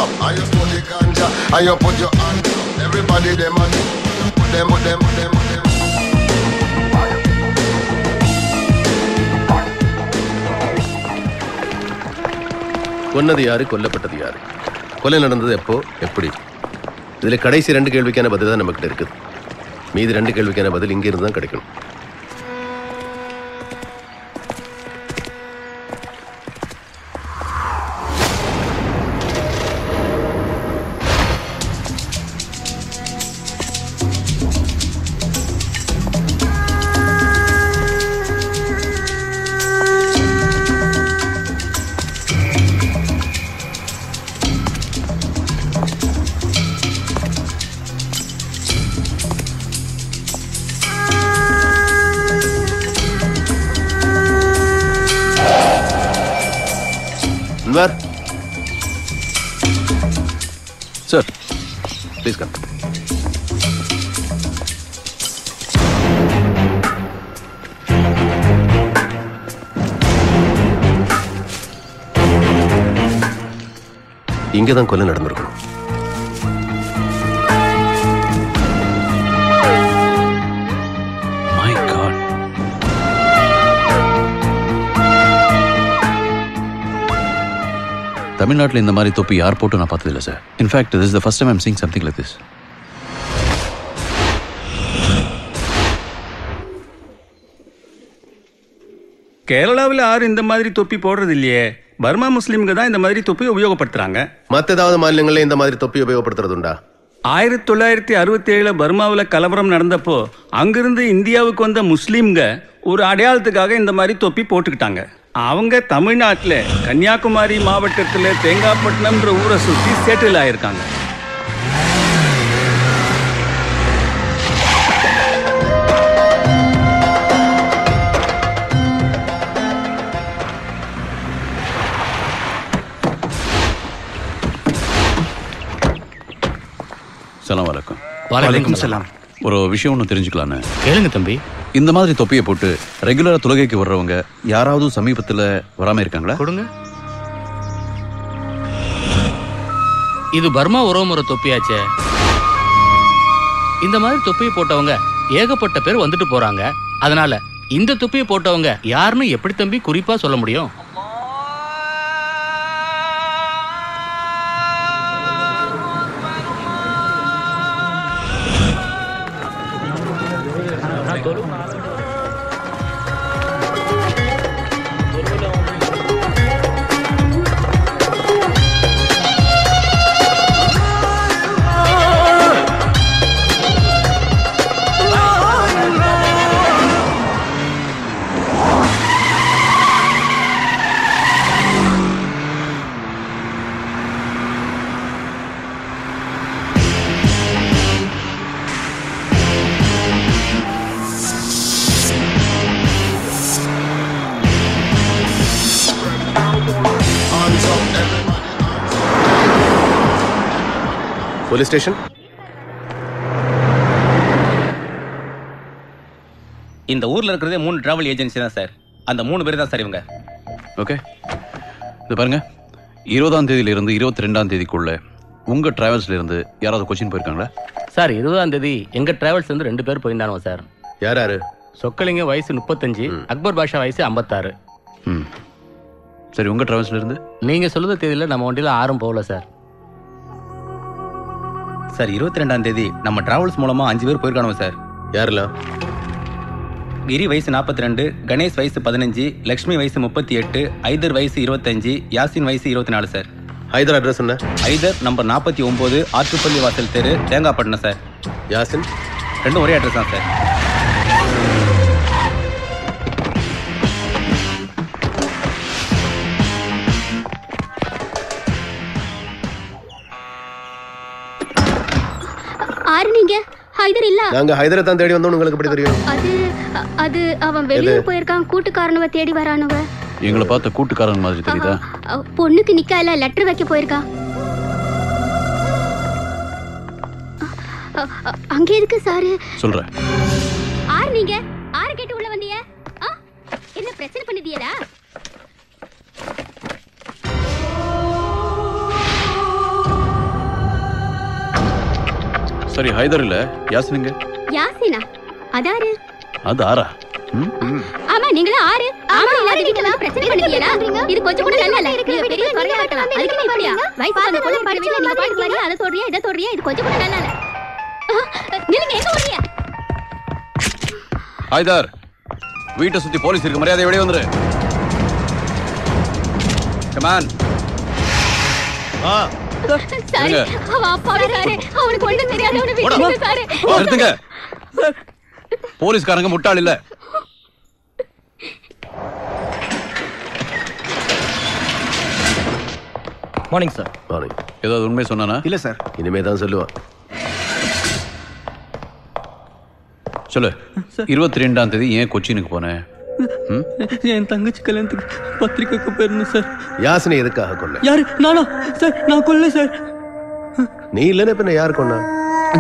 up. And you smoke the ganja, and you put your hands up. Everybody them and put them. கொன்னது யாரு, கொல்லப்பட்டது யாரு, கொலை நடந்தது எப்போ, எப்படி? இதுல கடைசி 2 கேள்விக்கான பதில் தான் நம்மகிட்ட இருக்குது. மீதி 2 கேள்விக்கான பதில் இங்க இருந்து தான் கிடைக்கணும். Sir, please come. இங்கே தான் கொலை நடந்திருக்கணும். My God. தமிழ்நாட்டில் இந்த மாதிரி தொப்பி யார் போட்டு நான் பார்த்ததில்லை sir. In fact this is the first time I'm seeing something like this. கேரளாவில் யாரும் இந்த மாதிரி தொப்பி போடுறது இல்லையே. பர்மா முஸ்லீம்கள் தான் இந்த மாதிரி தொப்பி உபயோகப்படுத்துறாங்க. மற்ற ஏதாவது மாநிலங்களில் இந்த மாதிரி தொப்பி உபயோகப்படுத்துறதுண்டா? 1967 பர்மாவில் கலவரம் நடந்தப்போ அங்கிருந்து இந்தியாவுக்கு வந்த முஸ்லீம்க ஒரு அடையாளத்துக்காக இந்த மாதிரி தொப்பி போட்டுக்கிட்டாங்க. அவங்க தமிழ்நாட்டில் கன்னியாகுமரி மாவட்டத்தில் தேங்காய்பட்டினம்ன்ற ஊரை சுற்றி செட்டில் ஆயிருக்காங்க. சலாம் வலைக்கம். வலைக்கம் சலாம். ஒரு விஷயம் ஒன்று தெரிஞ்சுக்கலான்னு. கேளுங்க தம்பி. இந்த மாதிரி தொப்பியை போட்டு ரெகுலரா தொழுகைக்கு வர்றவங்க யாராவது சமீபத்தில் வராம இருக்காங்களா? கொடுங்க. இது பர்மா உறவுமுறை தொப்பியாச்சே. இந்த மாதிரி தொப்பியை போட்டவங்க ஏகப்பட்ட பேர் வந்துட்டு போறாங்க. அதனால இந்த தொப்பியை போட்டவங்க யாருன்னு எப்படி தம்பி குறிப்பா சொல்ல முடியும்? Police station. இந்த ஊர்ல இருக்கிறதே 3 டிராவல் ஏஜென்சி தான் சார். அந்த 3 பேர் தான் சார் இவங்க. ஓகே, இது பாருங்க. 20ஆம் தேதியிலிருந்து 22ஆம் தேதிக்குள்ள உங்க டிராவல்ஸ்ல இருந்து யாராவது கொச்சின் போயிருக்காங்களா? சார் 20ஆம் தேதி எங்க டிராவல்ஸ் இருந்து 2 பேர் போயிருந்தாங்க சார். யார் யாரு? சொக்கலிங்க வயசு 35, அக்பர் பாஷா வயசு 56. சரி, உங்க டிராவல்ஸ்ல இருந்து? நீங்க சொல்லுற தேதியில நம்ம வண்டியில யாரும் போகல சார். சார் 22ஆம் தேதி நம்ம டிராவல்ஸ் மூலமா 5 பேர் போயிருக்கானோ சார். யாரெல்லாம்? கிரி வயசு 42, கணேஷ் வயசு 15, லக்ஷ்மி வயசு 38, ஐதர் வயசு 25, யாசின் வயசு 24 சார். ஐதர் அட்ரஸ் என்ன? ஐதர் நம்பர் 49, ஆற்றுப்பள்ளி வாசல் தெரு, தேங்காய்பட்டினம் சார். யாசின்? ரெண்டும் ஒரே அட்ரஸ் தான் சார். நீங்க ஹைதர் இல்ல? நாங்க ஹைதரை தான் தேடி வந்தோம். உங்களுக்கு எப்படி தெரியும்? அது அவன் வெளியே போயிருக்கான். கூட்டுக்காரனவ தேடி வரானவ. எங்களை பார்த்த கூட்டுக்காரன் மாதிரி தெரியுதா? பொண்ணுக்கு நிக்கால லெட்டர் வைக்க போயிருக்கா. அங்க இருக்கு சார். சொல்றேன். ஆர் நீங்க? ஆர் கேட்டு உள்ள வந்தீங்க? என்ன பிரச்சனை பண்ணிட்டீங்களா? சரி, ஹைதர் இல்ல, யாசினுங்க. யாசினா அதாரு? அது ஆறா? ஆமா, நீங்களா ஆறு? ஆமா, எல்லாரும் வீட்ல பிரச்சனை பண்ணுவீங்களா? இது கொஞ்சம் கூட நல்லா இல்ல. நீங்க பெரிய குறையா இருக்கலாம். அதுக்கு நீ இப்படியா? வயசு அந்த பொண்ணு பாடுவீங்க, நீங்க பாடுவீங்க, அத சொல்றியா, இத சொல்றியா? இது கொஞ்சம் கூட நல்லா இல்ல. நில்லுங்க, எங்க ஓடுறீங்க? ஹைதர், வீட்டை சுத்தி போலீஸ் இருக்கு, மரியாதை வெளியே வந்துரு. கமான். சாரி, அவன் அப்பாவே சாரி. அவனுக்கு ஒண்ணும் தெரியாது, அவனை விட்டுருங்க சாரி. நிறுத்துங்க. போலீஸ்காரங்க முட்டாள் இல்ல. Morning sir. மார்னிங். ஏதாவது உண்மை சொன்னானா? இல்ல சார். இனிமே தான் சொல்லுவான். சொல்லு. 22ஆம் தேதி ஏன் கொச்சினுக்கு போனேன்? என் தங்கச்சி கல்யாணத்துக்கு பத்திரிக்கைக்கு போயிருந்தேன் சார். யாசினை எதுக்காக கொல்ல? யாரு? நானா சார்? நான் கொல்ல சார். நீ இல்லன்னு பின்ன யார் கொன்னா?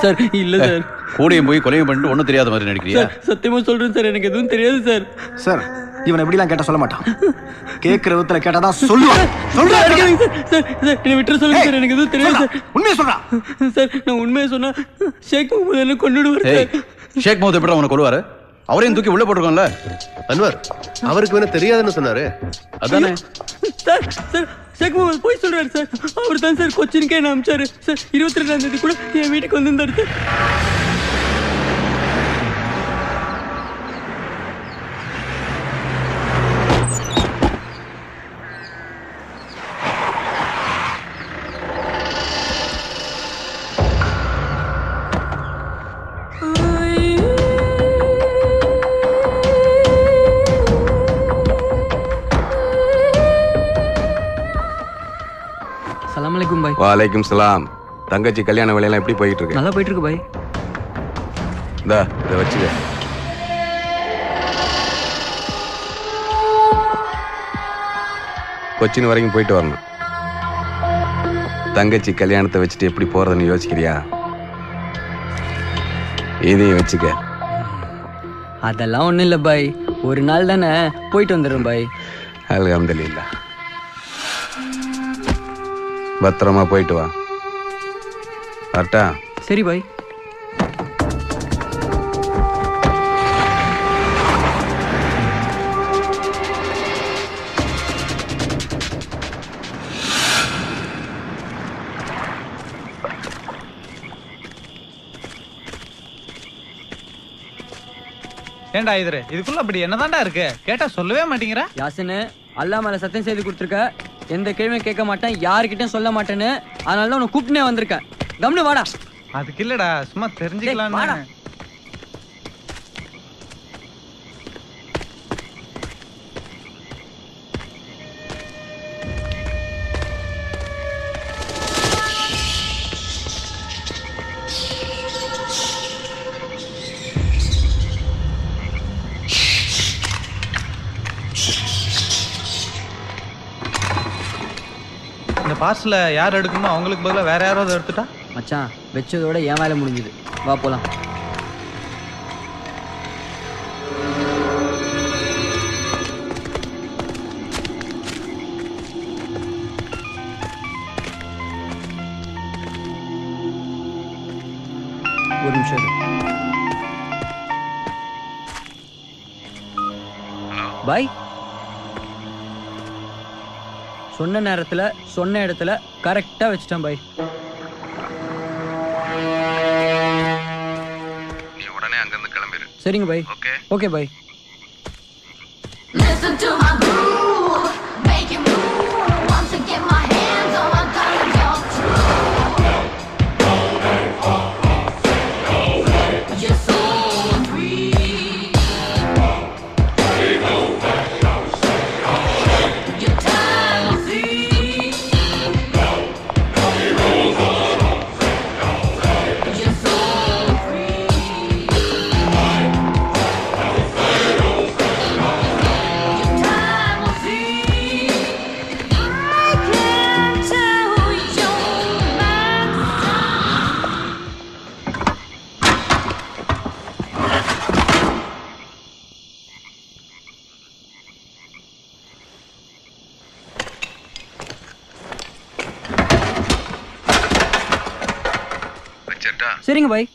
சார் இல்ல சார். கூடையும் போய் கொலையும் பண்ணிட்டு ஒன்னும் தெரியாத மாதிரி நடிக்கிறியா? சார் சத்தியமா சொல்றேன் சார், எனக்கு எதுவும் தெரியாது சார். சார் இவன் எப்படிலாம் கேட்டா சொல்ல மாட்டான். கேட்கிற விதத்துல கேட்டாதான் சொல்லுவான். சொல்றேன். சார் என்னை விட்டுற சொல்லுங்க சார், எனக்கு எதுவும் தெரியாது சார். உண்மையை சொல்றா சார். நான் உண்மையை சொன்னா ஷேக் முகமது என்ன கொண்டுடுவார் சார். ஷேக் முகமது எப்படி அவனை கொல்லுவாரு? அவரையும் தூக்கி உள்ள போட்டுருக்கோம்ல. அன்வர், அவருக்கு வேணா தெரியாதுன்னு சொன்னாரு. அதானே சார். சார் ஷேக் முகமது போய் சொல்றாரு சார். அவர் தான் சார் கொச்சினுக்கே என்ன அனுப்பிச்சாரு சார். 22ஆம் தேதி கூட என் வீட்டுக்கு வந்திருந்தாரு சார். அஸ்ஸலாமு பாய். வலைக்கும் சலாம். தங்கச்சி கல்யாண வேலையெல்லாம் எப்படி போயிட்டு இருக்கு? நல்லா போயிட்டு இருக்கு பாய். இந்தா இதை வச்சுக்க. கொச்சின் வரைக்கும் போயிட்டு வரணும். தங்கச்சி கல்யாணத்தை வச்சுட்டு எப்படி போறதுன்னு யோசிக்கிறியா? இதையும் வச்சுக்க. அதெல்லாம் ஒண்ணும் இல்ல பாய், ஒரு நாள் தானே, போயிட்டு வந்துடுறேன் பாய். அல்ஹம்துலில்லாஹ். பத்திரமா போயிட்டு வா. வரட்டா? சரி பாய். ஏண்டா இதுக்குள்ள அப்படி என்னதான்டா இருக்கு? கேட்டா சொல்லவே மாட்டேங்கிற. யாசினு, அல்லாஹ் மேல சத்தியம் செய்து கொடுத்துருக்க, எந்த கேள்வியும் கேட்க மாட்டேன், யாருக்கிட்டையும் சொல்ல மாட்டேன்னு. அதனால தான் உன்னை கூப்பிட்டுனே வந்திருக்கேன். கம்னு வாடா. அதுக்கு இல்லடா, சும்மா தெரிஞ்சுக்கலாம். இந்த பார்சல யார் எடுக்கணுமோ அவங்களுக்கு பதிலாக வேற யாராவது எடுத்துட்டா? மச்சான் வெச்சதோட என் வேலை முடிஞ்சுது. வா போலாம். ஒரு நிமிஷம் இரு. பாய். சொன்ன நேரத்துல சொன்ன இடத்துல கரெக்டா வச்சுட்டேன் பாய். நீ உடனே அங்கிருந்து கிளம்பிரு. சரிங்க பாய். Okay bye. சரிங்க பாய்.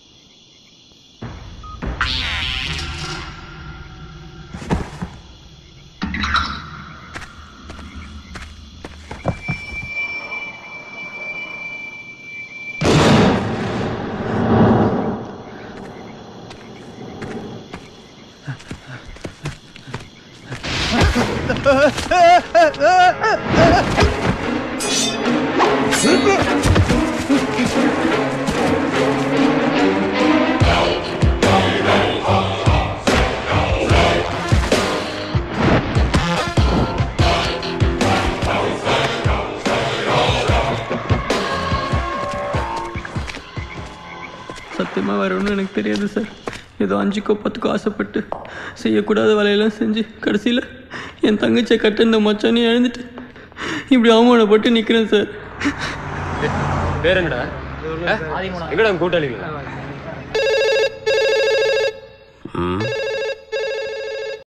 சத்தியமாக வேறு ஒன்றும் எனக்கு தெரியாது சார். ஏதோ 5க்கோ 10க்கோ ஆசைப்பட்டு செய்யக்கூடாத வேலையெல்லாம் செஞ்சு கடைசியில் என் தங்கச்சியை கட்ட இந்த மச்சானே எழுந்துட்டு இப்படி அவமானப்பட்டு நிற்கிறேன் சார். பேர் என்னடா? எங்கடா கூட்டாளி?